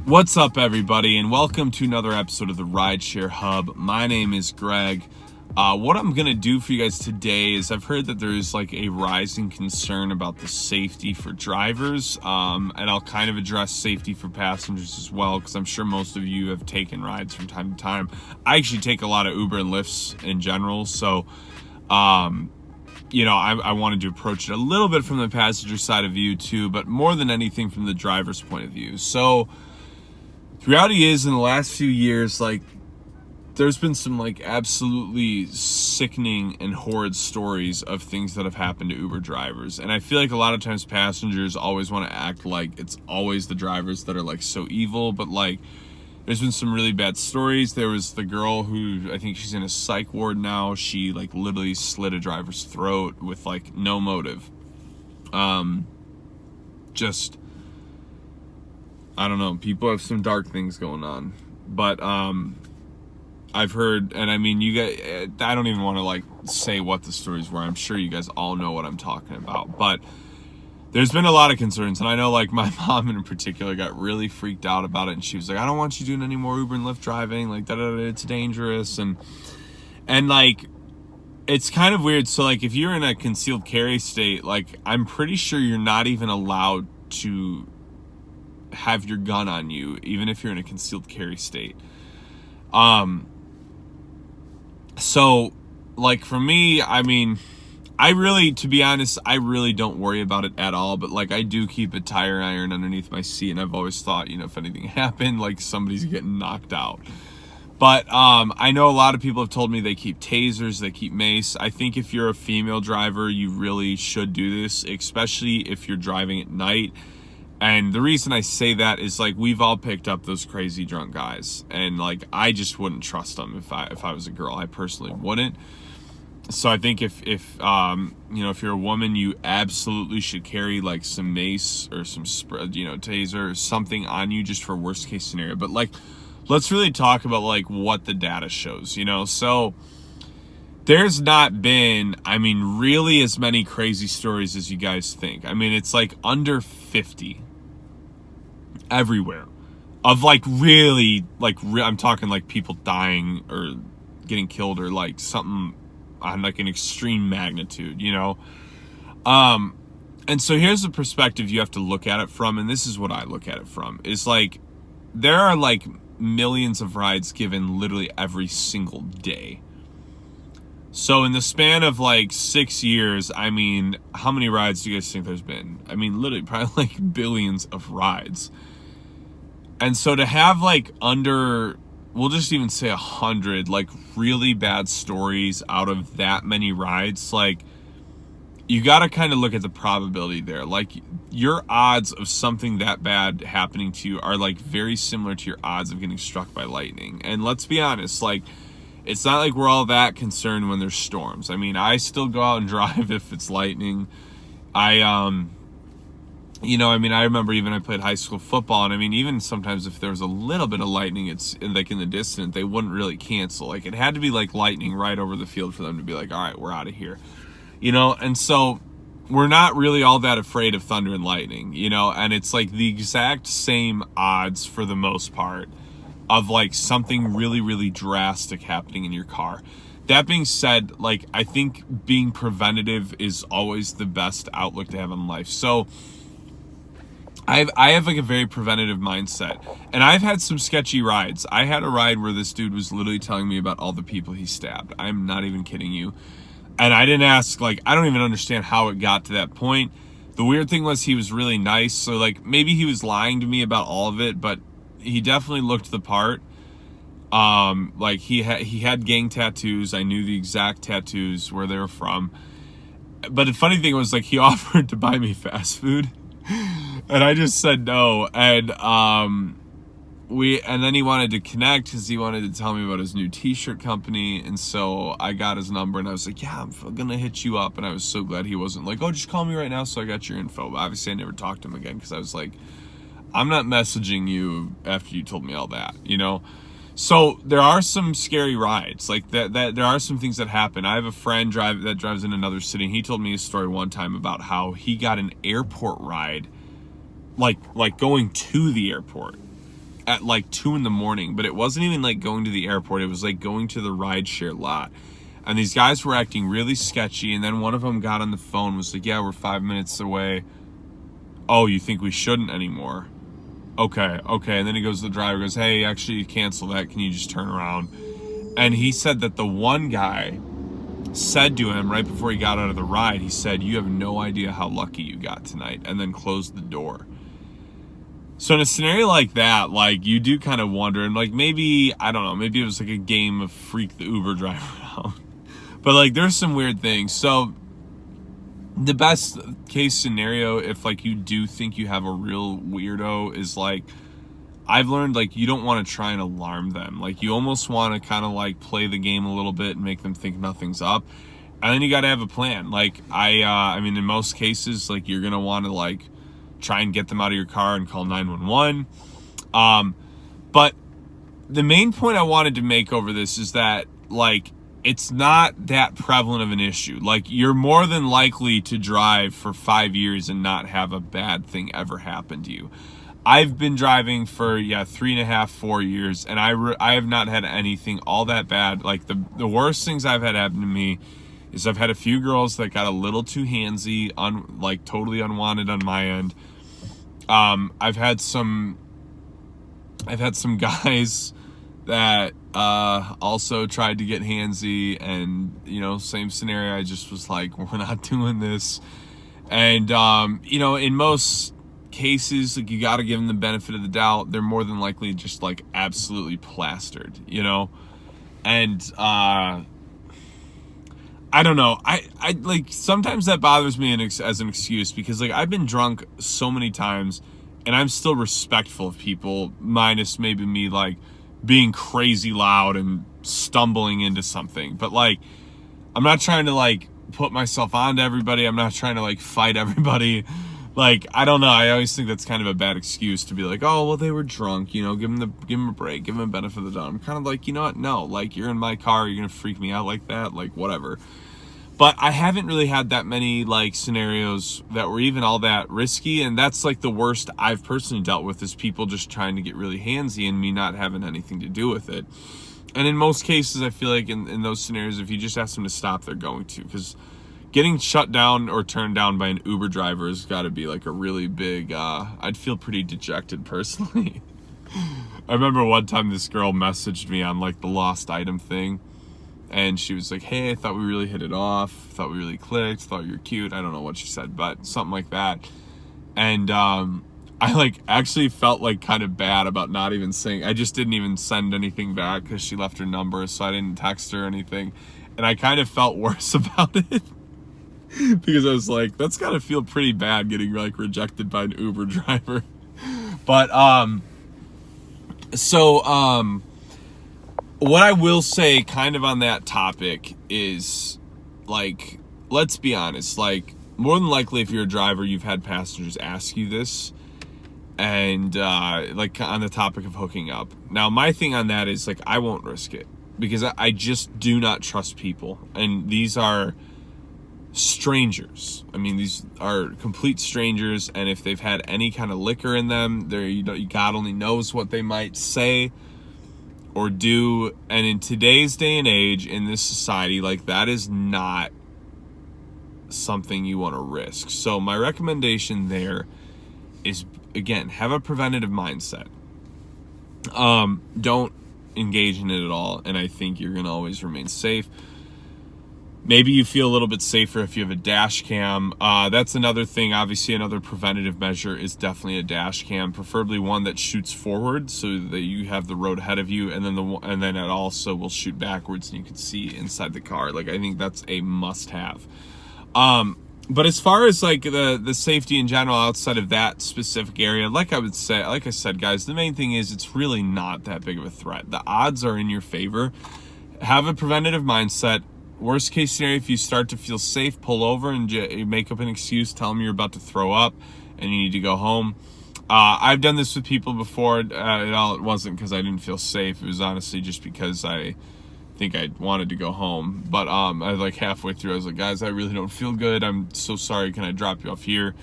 What's up, everybody, and welcome to another episode of the Rideshare Hub. My name is Greg. What I'm going to do for you guys today is I've heard that there's like a rising concern about the safety for drivers, and I'll kind of address safety for passengers as well, because I'm sure most of you have taken rides from time to time. I actually take a lot of Uber and Lyfts in general, so I wanted to approach it a little bit from the passenger side of view too, but more than anything from the driver's point of view. So the reality is, in the last few years, there's been some absolutely sickening and horrid stories of things that have happened to Uber drivers. And I feel like a lot of times passengers always want to act like it's always the drivers that are so evil, but there's been some really bad stories. There was the girl who, I think she's in a psych ward now. She literally slit a driver's throat with no motive. I don't know, people have some dark things going on, but I've heard, and I mean, you guys, I don't even want to say what the stories were. I'm sure you guys all know what I'm talking about, but there's been a lot of concerns, and I know my mom in particular got really freaked out about it, and she was like, I don't want you doing any more Uber and Lyft driving, it's dangerous, and it's kind of weird. So if you're in a concealed carry state, I'm pretty sure you're not even allowed to have your gun on you, even if you're in a concealed carry state. So for me, I mean, to be honest, I really don't worry about it at all, but I do keep a tire iron underneath my seat, and I've always thought, if anything happened, somebody's getting knocked out. But I know a lot of people have told me they keep tasers, they keep mace. I think if you're a female driver, you really should do this, especially if you're driving at night. And the reason I say that is we've all picked up those crazy drunk guys, and I just wouldn't trust them if I was a girl. I personally wouldn't. So I think if you're a woman, you absolutely should carry some mace or some taser or something on you, just for worst case scenario. But let's really talk about what the data shows. So there's not been, really as many crazy stories as you guys think. It's under 50 everywhere of really, I'm talking people dying or getting killed, or something on an extreme magnitude, and so here's the perspective you have to look at it from, and this is what I look at it from, is there are millions of rides given literally every single day. So in the span of 6 years, how many rides do you guys think there's been? Literally probably billions of rides. And so to have under, we'll just even say 100 really bad stories out of that many rides, you got to kind of look at the probability there. Your odds of something that bad happening to you are very similar to your odds of getting struck by lightning. And let's be honest, it's not we're all that concerned when there's storms. I still go out and drive if it's lightning. I remember even I played high school football, and even sometimes if there was a little bit of lightning, it's in the distance, they wouldn't really cancel. It had to be lightning right over the field for them to be all right, we're out of here. And so we're not really all that afraid of thunder and lightning, and it's the exact same odds for the most part of something really, really drastic happening in your car. That being said, I think being preventative is always the best outlook to have in life. So I have a very preventative mindset, and I've had some sketchy rides. I had a ride where this dude was literally telling me about all the people he stabbed. I'm not even kidding you. And I didn't ask, I don't even understand how it got to that point. The weird thing was he was really nice. So maybe he was lying to me about all of it, but he definitely looked the part. He had gang tattoos. I knew the exact tattoos, where they were from. But the funny thing was he offered to buy me fast food, and I just said no. And then he wanted to connect because he wanted to tell me about his new t-shirt company. And so I got his number, and I was yeah, I'm gonna hit you up. And I was so glad he wasn't oh, just call me right now. So I got your info. But obviously I never talked to him again, because I was I'm not messaging you after you told me all that, So there are some scary rides that there are some things that happen. I have a friend that drives in another city, and he told me a story one time about how he got an airport ride, like going to the airport. at like 2 a.m, but it wasn't even like going to the airport. It was like going to the rideshare lot. And these guys were acting really sketchy. And then one of them got on the phone, was like, yeah, we're 5 minutes away. Oh, you think we shouldn't anymore? Okay. And then he goes to the driver, goes, hey, actually, cancel that. Can you just turn around? And he said that the one guy said to him right before he got out of the ride, he said, you have no idea how lucky you got tonight, and then closed the door. So in a scenario like that, like, you do kind of wonder, and like, maybe, I don't know, maybe it was like a game of freak the Uber driver out. But like, there's some weird things. So the best case scenario, if like you do think you have a real weirdo, is like, I've learned, like, you don't want to try and alarm them. Like, you almost want to kind of like play the game a little bit and make them think nothing's up. And then you got to have a plan. Like, I mean, in most cases, like, you're going to want to like try and get them out of your car and call 911. But the main point I wanted to make over this is that, like, it's not that prevalent of an issue. Like, you're more than likely to drive for 5 years and not have a bad thing ever happen to you. I've been driving for 3.5, 4 years, and I have not had anything all that bad. Like, the worst things I've had happen to me is I've had a few girls that got a little too handsy, like totally unwanted on my end. I've had some guys that also tried to get handsy, and you know, same scenario. I just was like, we're not doing this. And you know, in most cases, like, you got to give them the benefit of the doubt. They're more than likely just like absolutely plastered, you know. And I don't know, I like, sometimes that bothers me as an excuse, because like, I've been drunk so many times and I'm still respectful of people, minus maybe me like being crazy loud and stumbling into something. But like, I'm not trying to like put myself onto everybody. I'm not trying to like fight everybody. Like, I don't know. I always think that's kind of a bad excuse to be like, oh, well, they were drunk, you know, give them a break, give them a benefit of the doubt. I'm kind of like, you know what? No, like, you're in my car, you're going to freak me out like that, like, whatever. But I haven't really had that many, like, scenarios that were even all that risky. And that's like the worst I've personally dealt with, is people just trying to get really handsy and me not having anything to do with it. And in most cases, I feel like in those scenarios, if you just ask them to stop, they're going to, because getting shut down or turned down by an Uber driver has got to be like a really big, I'd feel pretty dejected personally. I remember one time this girl messaged me on like the lost item thing, and she was like, hey, I thought we really hit it off, thought we really clicked, thought you're cute. I don't know what she said, but something like that. And I like actually felt like kind of bad about not even saying, I just didn't even send anything back because she left her number, so I didn't text her or anything. And I kind of felt worse about it. Because I was like, that's gotta feel pretty bad getting like rejected by an Uber driver. But what I will say kind of on that topic is, like, let's be honest, like, more than likely if you're a driver, you've had passengers ask you this. And like, on the topic of hooking up. Now, my thing on that is, like, I won't risk it, because I just do not trust people. And these are strangers. I mean, these are complete strangers, and if they've had any kind of liquor in them, God only knows what they might say or do. And in today's day and age, in this society, like, that is not something you want to risk. So my recommendation there is, again, have a preventative mindset. Don't engage in it at all, and I think you're gonna always remain safe. Maybe you feel a little bit safer if you have a dash cam. That's another thing. Obviously, another preventative measure is definitely a dash cam, preferably one that shoots forward so that you have the road ahead of you, and then it also will shoot backwards and you can see inside the car. Like, I think that's a must-have. But as far as like the safety in general outside of that specific area, like I said, guys, the main thing is it's really not that big of a threat. The odds are in your favor. Have a preventative mindset. Worst case scenario, if you start to feel safe, pull over and make up an excuse. Tell them you're about to throw up and you need to go home. I've done this with people before. It wasn't because I didn't feel safe. It was honestly just because I think I wanted to go home. But I was like halfway through, I was like, guys, I really don't feel good. I'm so sorry. Can I drop you off here?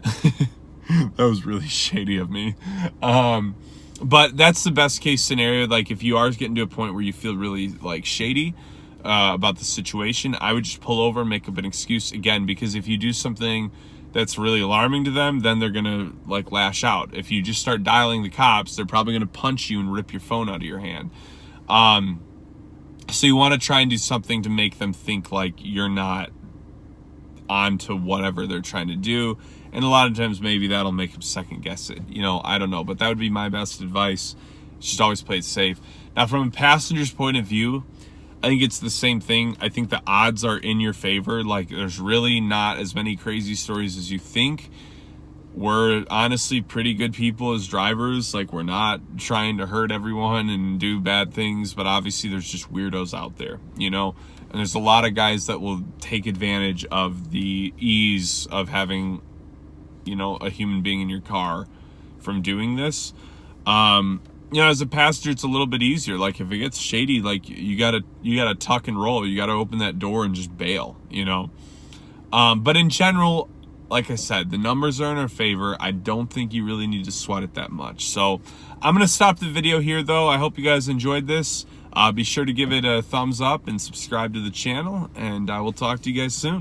That was really shady of me. But that's the best case scenario. Like if you are getting to a point where you feel really like shady about the situation, I would just pull over and make up an excuse again, because if you do something that's really alarming to them, then they're gonna like lash out. If you just start dialing the cops, they're probably gonna punch you and rip your phone out of your hand. So you want to try and do something to make them think like you're not on to whatever they're trying to do. And a lot of times maybe that'll make them second guess it. You know, I don't know, but that would be my best advice. Just always play it safe. Now, from a passenger's point of view, I think it's the same thing. I think the odds are in your favor. Like there's really not as many crazy stories as you think. We're honestly pretty good people as drivers. Like we're not trying to hurt everyone and do bad things, but obviously there's just weirdos out there, you know? And there's a lot of guys that will take advantage of the ease of having, you know, a human being in your car from doing this. You know, as a passenger, it's a little bit easier. Like if it gets shady, like you gotta tuck and roll. You gotta open that door and just bail, you know? But in general, like I said, the numbers are in our favor. I don't think you really need to sweat it that much. So I'm going to stop the video here, though. I hope you guys enjoyed this. Be sure to give it a thumbs up and subscribe to the channel, and I will talk to you guys soon.